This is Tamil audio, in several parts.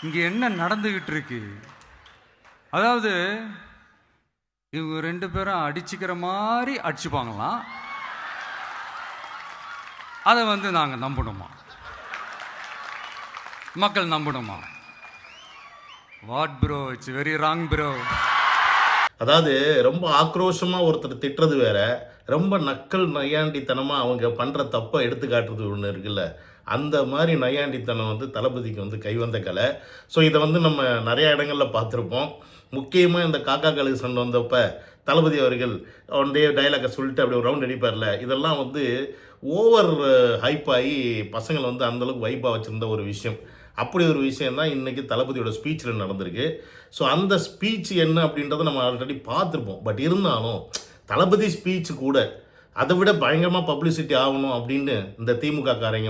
இங்கே என்ன நடந்துக்கிட்டு இருக்கு? அதாவது இவங்க ரெண்டு பேரும் அடிச்சுக்கிற மாதிரி அடிச்சுப்பாங்களாம். அதை நாங்கள் நம்பணுமா? மக்கள் நம்பணுமா? What bro, it's very wrong bro. அதாவது ரொம்ப ஆக்ரோஷமாக ஒருத்தர் திட்டுறது வேற, ரொம்ப நக்கல் நையாண்டித்தனமாக அவங்க பண்ணுற தப்பை எடுத்து காட்டுறது ஒன்று இருக்குல்ல, அந்த மாதிரி நையாண்டித்தனம் தளபதிக்கு கைவந்த கலை. ஸோ இதை நம்ம நிறையா இடங்களில் பார்த்துருப்போம். முக்கியமாக இந்த காக்கா கழுகு சண்டை வந்தப்போ தளபதி அவர்கள் ஒன் டே டைலாக்கை சொல்லிட்டு அப்படி ஒரு ரவுண்ட் அடிப்பார்ல, இதெல்லாம் ஓவர் ஹைப் ஆகி பசங்களை அந்தளவுக்கு வைப்பாக வச்சுருந்த ஒரு விஷயம். அப்படி ஒரு விஷயம் தான் இன்றைக்கி தளபதியோட ஸ்பீச்சில் நடந்திருக்கு. ஸோ அந்த ஸ்பீச் என்ன அப்படின்றத நம்ம ஆல்ரெடி பார்த்துருப்போம். பட் இருந்தாலும் தளபதி ஸ்பீச் கூட அதை விட பயங்கரமாக பப்ளிசிட்டி ஆகணும் அப்படின்னு இந்த திமுக காரங்க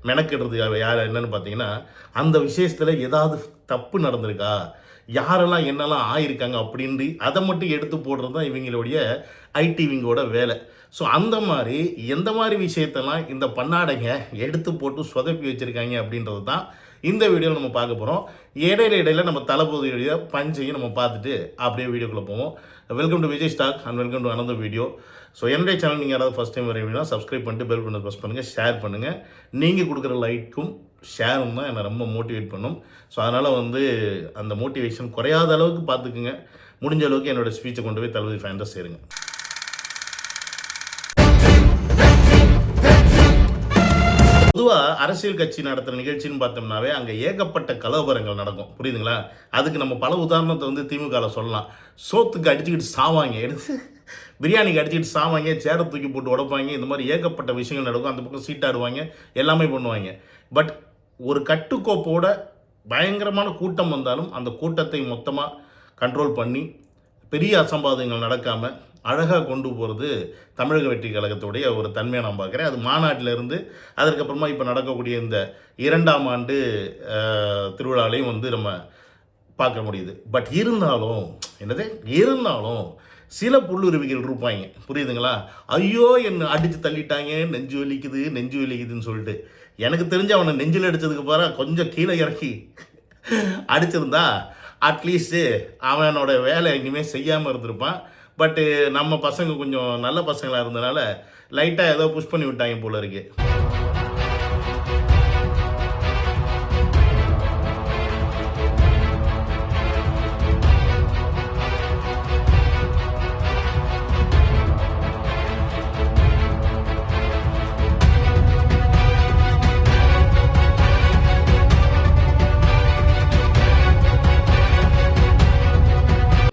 மெனக்கெடுறது யார் என்னன்னு பார்த்தீங்கன்னா, அந்த விஷயத்தில் ஏதாவது தப்பு நடந்திருக்கா, யாரெல்லாம் என்னெல்லாம் ஆயிருக்காங்க அப்படின்ட்டு அதை மட்டும் எடுத்து போடுறது தான் இவங்களுடைய ஐடிவிங்கோட வேலை. ஸோ அந்த மாதிரி எந்த மாதிரி விஷயத்தெல்லாம் இந்த பண்ணாடைங்க எடுத்து போட்டு சொதப்பி வச்சுருக்காங்க அப்படின்றது தான் இந்த வீடியோவில் நம்ம பார்க்க போகிறோம். இடையில நம்ம தளபதியுடைய பஞ்சையும் நம்ம பார்த்துட்டு அப்படியே வீடியோக்குள்ளே போவோம். Welcome to Vijay stock and welcome to another video. So என்னுடைய சேனல் நீங்கள் யாராவது ஃபஸ்ட் டைம் வரீங்கன்னா சப்ஸ்கிரைப் பண்ணிட்டு பெல் பண்ண ப்ரெஸ் பண்ணுங்கள், ஷேர் பண்ணுங்கள். நீங்கள் கொடுக்குற லைக்கும் ஷேரும் தான் என்னை ரொம்ப மோட்டிவேட் பண்ணும். ஸோ அதனால் அந்த மோட்டிவேஷன் குறையாத அளவுக்கு பார்த்துக்குங்க. முடிஞ்ச அளவுக்கு என்னோடய ஸ்பீச்சை கொண்டு போய் தளபதி ஃபேன்ஸை சேருங்க. பொதுவாக அரசியல் கட்சி நடத்துகிற நிகழ்ச்சின்னு பார்த்தோம்னாவே அங்கே ஏகப்பட்ட கலவரங்கள் நடக்கும், புரியுதுங்களா? அதுக்கு நம்ம பல உதாரணத்தை திமுகவில் சொல்லலாம். சோத்துக்கு அடிச்சுக்கிட்டு சாவாங்க, எடுத்து பிரியாணிக்கு அடிச்சுக்கிட்டு சாவாங்க, சேரை தூக்கி போட்டு உடைப்பாங்க, இந்த மாதிரி ஏகப்பட்ட விஷயங்கள் நடக்கும். அந்த பக்கம் சீட்டாடுவாங்க, எல்லாமே பண்ணுவாங்க. பட் ஒரு கட்டுக்கோப்போட பயங்கரமான கூட்டம் வந்தாலும் அந்த கூட்டத்தை மொத்தமாக கண்ட்ரோல் பண்ணி பெரிய அசம்பாவிதங்கள் நடக்காமல் அழகாக கொண்டு போகிறது தமிழக வெற்றி கழகத்துடைய ஒரு தன்மையை நான் பார்க்குறேன். அது மாநாட்டிலிருந்து அதற்கப்புறமா இப்போ நடக்கக்கூடிய இந்த 2ஆம் ஆண்டு திருவிழாலையும் நம்ம பார்க்க முடியுது. பட் இருந்தாலும் சில புல்லுருவிகள் இருப்பாங்க, புரியுதுங்களா? ஐயோ என்ன அடித்து தள்ளிட்டாங்க, நெஞ்சு வலிக்குதுன்னு சொல்லிட்டு. எனக்கு தெரிஞ்சு அவனை நெஞ்சில் அடித்ததுக்கு பிறகு கொஞ்சம் கீழே இறக்கி அடிச்சிருந்தா அட்லீஸ்ட்டு அவனோட வேலை இனிமேல் செய்யாமல் இருந்திருப்பான். பட்டு நம்ம பசங்க கொஞ்சம் நல்ல பசங்களாக இருந்தனால லைட்டாக ஏதோ புஷ் பண்ணி விட்டாங்க போல இருக்கு.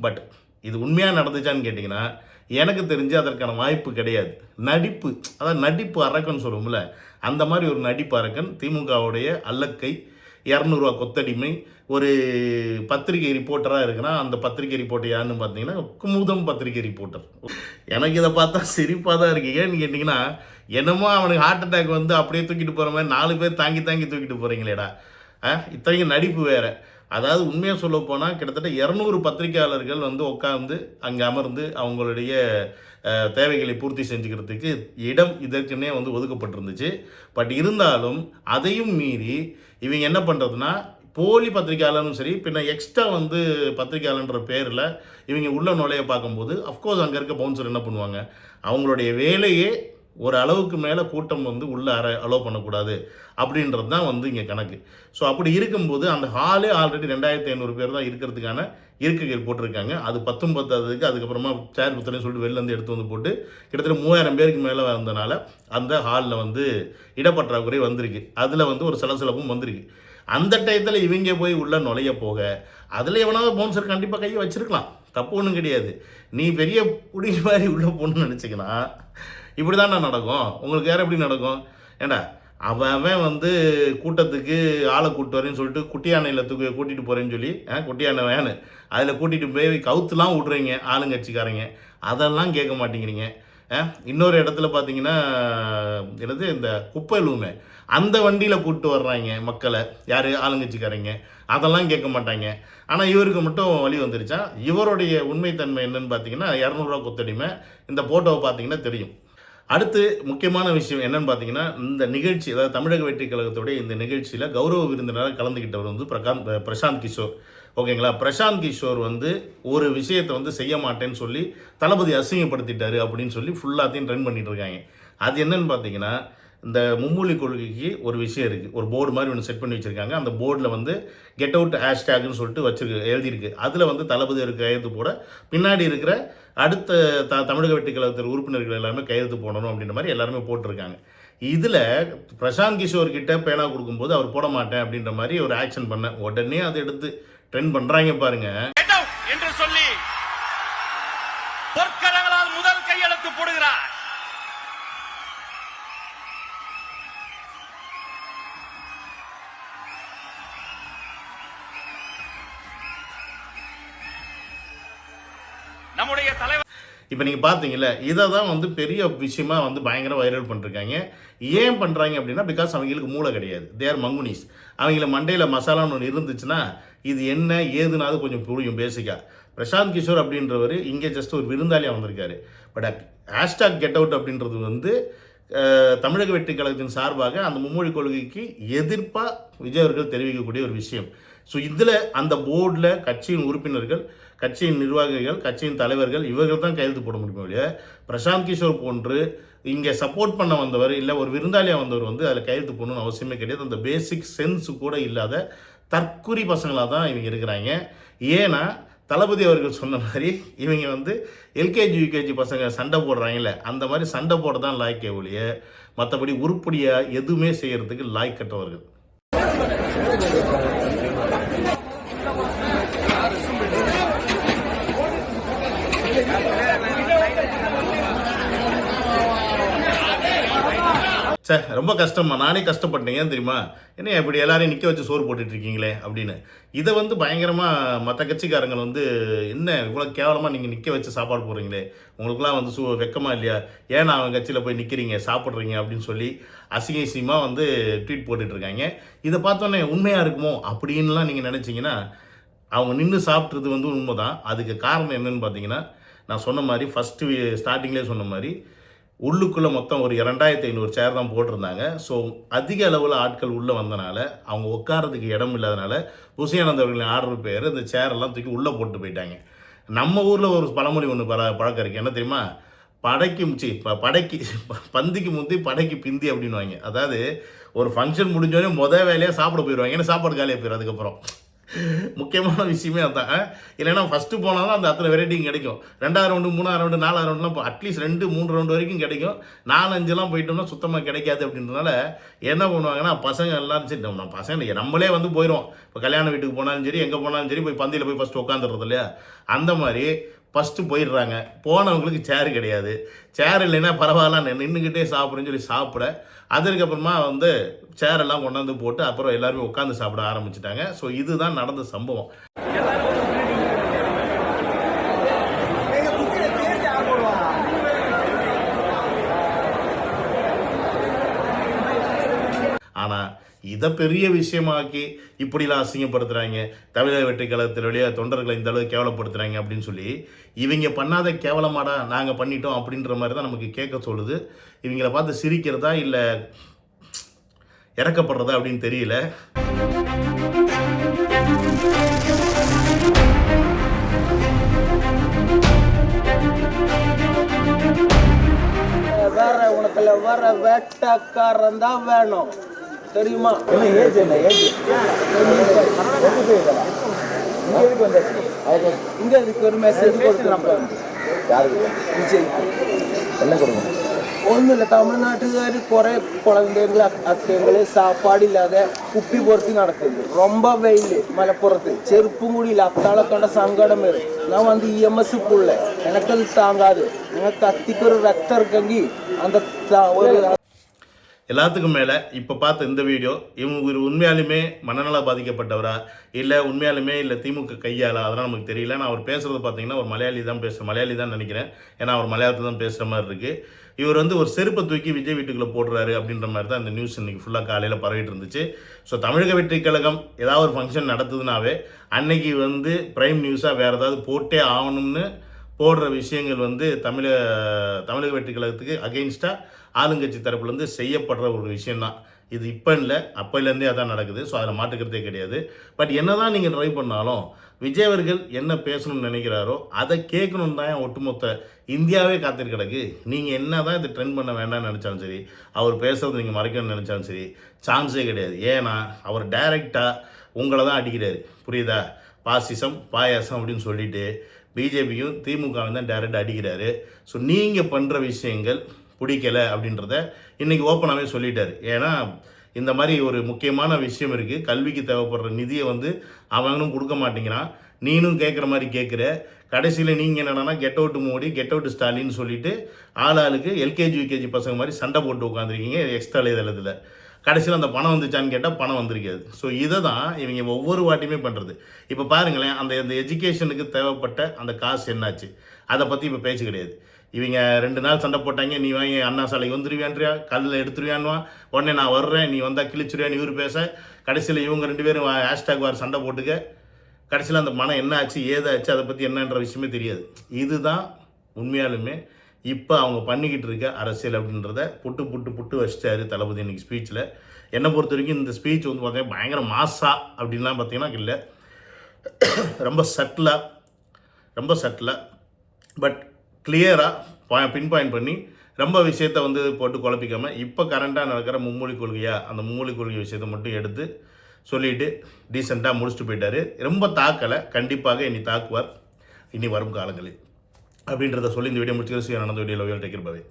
பட் இது உண்மையாக நடந்துச்சான்னு கேட்டிங்கன்னா எனக்கு தெரிஞ்சு அதற்கான வாய்ப்பு கிடையாது. நடிப்பு, அதாவது நடிப்பு அரக்கன் சொல்லுவோம்ல, அந்த மாதிரி ஒரு நடிப்பு அரக்கன் திமுகவுடைய அல்லக்கை, 200 ரூபா கொத்தடிமை, ஒரு பத்திரிகை ரிப்போர்ட்டராக இருக்குன்னா அந்த பத்திரிகை ரிப்போர்ட்டர் யாருன்னு பார்த்தீங்கன்னா குமுதம் பத்திரிகை ரிப்போர்ட்டர். எனக்கு இதை பார்த்தா சிரிப்பாக தான் இருக்கு. ஏன்னு கேட்டிங்கன்னா, என்னமோ அவனுக்கு ஹார்ட் அட்டாக் அப்படியே தூக்கிட்டு போகிற மாதிரி 4 பேர் தாங்கி தூக்கிட்டு போகிறீங்களேடா. இத்தனைக்கும் நடிப்பு வேறு. அதாவது உண்மையாக சொல்ல போனால் கிட்டத்தட்ட 200 பத்திரிகையாளர்கள் உட்காந்து அங்கே அமர்ந்து அவங்களுடைய தேவைகளை பூர்த்தி செஞ்சுக்கிறதுக்கு இடம் இதற்குன்னே ஒதுக்கப்பட்டிருந்துச்சு. பட் இருந்தாலும் அதையும் மீறி இவங்க என்ன பண்ணுறதுன்னா, போலி பத்திரிகையாளரும் சரி, பின்ன எக்ஸ்ட்ரா பத்திரிகையாளன்ற பேரில் இவங்க உள்ள நுழைய பார்க்கும்போது அஃப்கோர்ஸ் அங்கே இருக்க பவுன்சர் என்ன பண்ணுவாங்க, அவங்களுடைய வேலையே ஒரு அளவுக்கு மேலே கூட்டம் உள்ளே அலோவ் பண்ணக்கூடாது அப்படின்றது தான் இங்கே கணக்கு. ஸோ அப்படி இருக்கும்போது அந்த ஹாலே ஆல்ரெடி 2500 பேர் தான் இருக்கிறதுக்கான இருக்கைகள் போட்டிருக்காங்க. அது 19 அதுக்கப்புறமா சேர் புத்தனையும் சொல்லிட்டு வெளிலேருந்து எடுத்து போட்டு கிட்டத்தட்ட 3000 பேருக்கு மேலே வந்தனால அந்த ஹாலில் இடப்பற்றாக்குறை வந்திருக்கு. அதில் ஒரு சலசலப்பும் வந்திருக்கு. அந்த டயத்தில் இவங்க போய் உள்ளே நுழைய போக அதில் எவனாவது பவுன்சர் கண்டிப்பாக கையை வச்சுருக்கலாம், தப்பு ஒன்றும் கிடையாது. நீ பெரிய புடி மாதிரி உள்ளே போகணுன்னு நினச்சிங்கன்னா இப்படி தான் நடக்கும். உங்களுக்கு வேறு எப்படி நடக்கும்? ஏண்டா அவன் கூட்டத்துக்கு ஆளை கூப்பிட்டு வரேன்னு சொல்லிட்டு குட்டியானையில் கூட்டிகிட்டு போகிறேன்னு சொல்லி குட்டியானை வேனு அதில் கூட்டிகிட்டு போய் கவுத்துலாம் விட்றீங்க ஆளுங்கட்சிக்காரங்க, அதெல்லாம் கேட்க மாட்டேங்கிறீங்க. இன்னொரு இடத்துல பார்த்தீங்கன்னா இந்த குப்பையிலுமே அந்த வண்டியில் கூப்பிட்டு வர்றாங்க மக்களை, யார் ஆளுங்கட்சிக்காரங்க, அதெல்லாம் கேட்க மாட்டாங்க. ஆனால் இவருக்கு மட்டும் வழி வந்துருச்சா. இவருடைய உண்மைத்தன்மை என்னன்னு பார்த்தீங்கன்னா 200 ரூபா கொத்தடிமை. இந்த ஃபோட்டோவை பார்த்தீங்கன்னா தெரியும். அடுத்து முக்கியமான விஷயம் என்னன்னு பார்த்தீங்கன்னா, இந்த நிகழ்ச்சி அதாவது தமிழக வெற்றி கழகத்துடைய இந்த நிகழ்ச்சியில் கௌரவ விருந்தினராக கலந்துக்கிட்டவர் வந்து பிரசாந்த் கிஷோர். ஓகேங்களா? பிரசாந்த் கிஷோர் வந்து ஒரு விஷயத்தை வந்து செய்ய மாட்டேன்னு சொல்லி தளபதி அசிங்கப்படுத்திட்டாரு அப்படின்னு சொல்லி ஃபுல்லாத்தையும் ட்ரெண்ட் பண்ணிட்டு இருக்காங்க. அது என்னன்னு பார்த்தீங்கன்னா, இந்த மும்மொழி கொள்கைக்கு ஒரு விஷயம் இருக்குது. ஒரு போர்டு மாதிரி ஒன்று செட் பண்ணி வச்சுருக்காங்க. அந்த போர்டில் வந்து கெட் அவுட் ஹேஷ்டேக்னு சொல்லிட்டு எழுதியிருக்கு. அதில் வந்து தளபதி கையெழுத்து போட பின்னாடி இருக்கிற அடுத்த தமிழக வெற்றி கழகத்தில் உறுப்பினர்கள் எல்லாருமே கையெழுத்து போடணும் அப்படின்ற மாதிரி எல்லாருமே போட்டிருக்காங்க. இதில் பிரசாந்த் கிஷோர் கிட்ட பேனா கொடுக்கும்போது அவர் போட மாட்டேன் அப்படின்ற மாதிரி ஒரு ஆக்ஷன் பண்ண உடனே அதை எடுத்து ட்ரெண்ட் பண்ணுறாங்க பாருங்க. என்று சொல்லி பொற்கரங்களால் முதல் கையெழுத்து போடுகிறார். நம்முடைய தலைவர் இப்போ நீங்கள் பார்த்தீங்கல்ல, இதை தான் வந்து பெரிய விஷயமா வந்து பயங்கர வைரல் பண்ணிருக்காங்க. ஏன் பண்ணுறாங்க அப்படின்னா, பிகாஸ் அவங்களுக்கு மூளை கிடையாது. தேர் மங்குனிஸ். அவங்கள மண்டையில் மசாலான்னு ஒன்று இருந்துச்சுன்னா இது என்ன ஏதுனாவது கொஞ்சம் புரியும் பேசிக்காக. பிரசாந்த் கிஷோர் அப்படின்றவர் இங்கே ஜஸ்ட் ஒரு விருந்தாளியாக வந்திருக்காரு. பட் ஹேஷ்டாக் கெட் அவுட் அப்படின்றது வந்து தமிழக வெற்றி கழகத்தின் சார்பாக அந்த மும்மொழி கொள்கைக்கு எதிர்ப்பாக விஜய் அவர்கள் தெரிவிக்கக்கூடிய ஒரு விஷயம். ஸோ இதில் அந்த போர்டில் கட்சியின் உறுப்பினர்கள், கட்சியின் நிர்வாகிகள், கட்சியின் தலைவர்கள் இவர்கள் தான் கையெழுத்து போட முடியுமோ இல்லையா, பிரசாந்த் கிஷோர் போன்று இங்கே சப்போர்ட் பண்ண வந்தவர் இல்லை ஒரு விருந்தாளியாக வந்தவர் வந்து அதில் கையெழுத்து போடணும்னு அவசியமே கிடையாது. அந்த பேசிக் சென்ஸ் கூட இல்லாத தற்குறி பசங்களாக தான் இவங்க இருக்கிறாங்க. ஏன்னா தளபதி அவர்கள் சொன்ன மாதிரி இவங்க வந்து எல்கேஜி யூகேஜி பசங்க சண்டை போடுறாங்கல்ல, அந்த மாதிரி சண்டை போட தான் லாய்க்கே ஒழிய மற்றபடி உருப்படியாக எதுவுமே செய்கிறதுக்கு லாய்க்கற்றவர்கள். சார் ரொம்ப கஷ்டமா, நானே கஷ்டப்பட்டேன். ஏன் தெரியுமா, என்ன இப்படி எல்லாரையும் நிற்க வச்சு சோறு போட்டுட்ருக்கீங்களே அப்படின்னு. இதை வந்து பயங்கரமாக மற்ற கட்சிக்காரங்கள் வந்து என்ன இவ்வளோ கேவலமாக நீங்கள் நிற்க வச்சு சாப்பாடு போடுறீங்களே, உங்களுக்குலாம் வந்து வெக்கமாக இல்லையா, ஏன் அவங்க கட்சியில் போய் நிற்கிறீங்க சாப்பிட்றீங்க அப்படின்னு சொல்லி அசிங்கமாக வந்து ட்வீட் போட்டுட்ருக்காங்க. இதை பார்த்தோன்னே உண்மையாக இருக்குமோ அப்படின்லாம் நீங்கள் நினச்சிங்கன்னா, அவங்க நின்று சாப்பிட்றது வந்து உண்மை தான். அதுக்கு காரணம் என்னன்னு பார்த்தீங்கன்னா, நான் சொன்ன மாதிரி ஃபஸ்ட்டு ஸ்டார்டிங்லேயே சொன்ன மாதிரி உள்ளுக்குள்ளே மொத்தம் ஒரு 2500 சேர் தான் போட்டிருந்தாங்க. ஸோ அதிக அளவில் ஆட்கள் உள்ளே வந்தனால அவங்க உட்காரதுக்கு இடம் இல்லாதனால புசியானந்த் அவர்களின் ஆர்டர் பேர் இந்த சேரெல்லாம் தூக்கி உள்ளே போட்டு போயிட்டாங்க. நம்ம ஊரில் ஒரு பழமொழி ஒன்று பழக்கம் இருக்குது. என்ன தெரியுமா, பந்திக்கு முந்தி படைக்கு பிந்தி அப்படின்வாங்க. அதாவது ஒரு ஃபங்க்ஷன் முடிஞ்சோடனே வேலையாக சாப்பிட போயிடுவாங்க. ஏன்னா சாப்பாடு காலியாக போயிடும். அதுக்கப்புறம் முக்கியமான விஷயமே அதுதான். இல்லைன்னா ஃபஸ்ட்டு போனால் தான் அந்த அத்தனை வெரைட்டியும் கிடைக்கும். 2ஆவது ரவுண்டு 3ஆவது ரவுண்டு 4ஆவது ரவுண்டுலாம் இப்போ அட்லீஸ்ட் 2-3 ரவுண்டு வரைக்கும் கிடைக்கும். 4-5 போயிட்டோம்னா சுத்தமாக கிடைக்காது. அப்படின்றதுனால என்ன பண்ணுவாங்கன்னா பசங்க எல்லாரும் சரி நம்ம பசங்க நம்மளே வந்து போயிடும். இப்போ கல்யாண வீட்டுக்கு போனாலும் சரி எங்கே போனாலும் சரி போய் பந்தியில் போய் ஃபஸ்ட்டு உட்காந்துடுறது இல்லையா, அந்த மாதிரி ஃபஸ்ட்டு போயிடுறாங்க. போனவங்களுக்கு சேர் கிடையாது. சேர் இல்லைன்னா பரவாயில்ல நின்றுக்கிட்டே சாப்பிட்றேன்னு சொல்லி சாப்பிட, அதற்கப்புறமா வந்து சேரெல்லாம் கொண்டாந்து போட்டு அப்புறம் எல்லாருமே உட்காந்து சாப்பிட ஆரம்பிச்சிட்டாங்க. ஸோ இதுதான் நடந்த சம்பவம். ஆனால் இதை பெரிய விஷயமாக்கி இப்படிலாம் அசிங்கப்படுத்துகிறாங்க, தமிழக வெற்றி கழகத்தில் வழியா தொண்டர்களை இந்த அளவுக்கு கேவலப்படுத்துகிறாங்க அப்படின்னு சொல்லி இவங்க பண்ணாத கேவலமாடா நாங்கள் பண்ணிட்டோம் அப்படின்ற மாதிரி தான் நமக்கு கேட்க சொல்லுது. இவங்களை பார்த்து சிரிக்கிறதா இல்லை இறக்கப்படுறதா அப்படின்னு தெரியல. வேற உனக்குல வர வேட்டக்காரன் தான் வேணும் தெரியுமா? இங்க இதுக்கு ஒரு மெசேஜ் கொடுக்குறோம். என்ன கொடுக்கணும்? ஒன்றும் இல்லை, தமிழ்நாட்டுக்கார் குறை குழந்தைங்கள அத்தைங்களே சாப்பாடு இல்லாத குப்பி பொறுத்து நடக்குது. ரொம்ப வெயில் மலைப்புறத்து செருப்புங்குடியில் அத்தால கண்ட சங்கடம் இருக்கு. நான் வந்து இஎம்எஸ் புள்ள எனக்கு அது தாங்காது. எனக்கு கத்திக்கு ஒரு ரத்தம் இருக்கங்கி அந்த ஒரு எல்லாத்துக்கும் மேலே இப்போ பார்த்த இந்த வீடியோ இவங்க உண்மையாலுமே மனநல பாதிக்கப்பட்டவரா இல்லை உண்மையாலுமே இல்லை திமுக கையாளா அதெல்லாம் நமக்கு தெரியல. நான் அவர் பேசுகிறது பார்த்தீங்கன்னா ஒரு மலையாளி தான் நினைக்கிறேன். ஏன்னா அவர் மலையாளத்தில் தான் பேசுகிற மாதிரி இருக்குது. இவர் வந்து ஒரு செருப்பை தூக்கி விஜய் வீட்டுக்குள்ளே போடுறாரு அப்படின்ற மாதிரி தான் இந்த நியூஸ் இன்றைக்கி ஃபுல்லாக காலையில் பரவிட்டு இருந்துச்சு. ஸோ தமிழக வெற்றி கழகம் ஏதாவது ஒரு ஃபங்க்ஷன் நடத்துதுனாவே அன்னைக்கு வந்து ப்ரைம் நியூஸாக வேறு ஏதாவது போட்டே ஆகணும்னு போடுற விஷயங்கள் வந்து தமிழக வெற்றி கழகத்துக்கு அகெயின்ஸ்டாக ஆளுங்கட்சி தரப்புலேருந்து செய்யப்படுற ஒரு விஷயந்தான். இது இப்போ இல்லை, அப்போலேருந்தே அதான் நடக்குது. ஸோ அதில் மாட்டுக்கிறதே கிடையாது. பட் என்ன தான் நீங்கள் ட்ரை பண்ணாலும் விஜய் அவர்கள் என்ன பேசணும்னு நினைக்கிறாரோ அதை கேட்கணுன்னு தான் ஒட்டுமொத்த இந்தியாவே காத்திரு கிடக்கு. நீங்கள் என்ன தான் இது ட்ரெண்ட் பண்ண வேண்டாம்னு நினச்சாலும் சரி, அவர் பேசுறது நீங்கள் மறைக்கணும்னு நினச்சாலும் சரி, சான்ஸே கிடையாது. ஏன்னா அவர் டைரெக்டாக உங்களை தான் அடிக்கிறாரு. புரியுதா? பாசிசம் பாயாசம் அப்படின்னு சொல்லிட்டு பிஜேபியும் திமுகவும் தான் டைரெக்டாக அடிக்கிறாரு. ஸோ நீங்கள் பண்ணுற விஷயங்கள் பிடிக்கலை அப்படின்றத இன்றைக்கி ஓப்பனாகவே சொல்லிட்டார். ஏன்னா இந்த மாதிரி ஒரு முக்கியமான விஷயம் இருக்குது. கல்விக்கு தேவைப்படுற நிதியை வந்து அவனும் கொடுக்க மாட்டேங்கிறான், நீனும் கேட்குற மாதிரி கேட்குற. கடைசியில் நீங்கள் என்னன்னா get out Modi, get out ஸ்டாலின்னு சொல்லிட்டு ஆளுக்கு எல்கேஜி யூகேஜி பசங்க மாதிரி சண்டை போட்டு உட்காந்துருக்கீங்க எக்ஸ்ட்ரா இதழத்தில். கடைசியில் அந்த பணம் வந்துச்சான்னு கேட்டால் பணம் வந்திருக்காது. ஸோ இதை தான் இவங்க ஒவ்வொரு வாட்டியுமே பண்ணுறது. இப்போ பாருங்களேன், அந்த எஜுகேஷனுக்கு தேவைப்பட்ட அந்த காசு என்னாச்சு, அதை பற்றி இப்போ பேச்சு கிடையாது. இவங்க 2 நாள் சண்டை போட்டாங்க, நீ வாங்கி அண்ணா சாலைக்கு வந்துடுவியான்றியா, கல்லில் எடுத்துருவியான்வான், உடனே நான் வர்றேன் நீ வந்தால் கிழிச்சுருவியான்னு இவர் பேச, கடைசியில் இவங்க 2 பேரும் ஹேஷ்டாக் வார் சண்டை போட்டுக்க, கடைசியில் அந்த பணம் என்ன ஆச்சு ஏதாச்சு அதை பற்றி என்னன்ற விஷயமே தெரியாது. இதுதான் உண்மையாலுமே இப்போ அவங்க பண்ணிக்கிட்டு இருக்க அரசியல் அப்படின்றத புட்டு வச்சிட்டாரு தளபதி இன்னைக்கு ஸ்பீச்சில். என்னை பொறுத்த வரைக்கும் இந்த ஸ்பீச் வந்து பார்த்தீங்கன்னா பயங்கர மாசா அப்படின்லாம் பார்த்தீங்கன்னா இல்லை, ரொம்ப சட்டிலாக பட் கிளியராக பின் பாயிண்ட் பண்ணி ரொம்ப விஷயத்தை வந்து போட்டு குழப்பிக்காமல் இப்போ கரண்ட்டாக நடக்கிற மும்மொழி கொள்கையா அந்த மும்மொழி கொள்கை விஷயத்தை மட்டும் எடுத்து சொல்லிவிட்டு டீசெண்டாக முடிச்சுட்டு போயிட்டார். ரொம்ப தாக்கலை, கண்டிப்பாக இனி தாக்குவார் இனி வரும் காலங்களில் அப்படின்றத சொல்லி இந்த வீடியோ முடிச்சுக்கிற நடந்த வீடியோவில் டேக்கர் பாய்.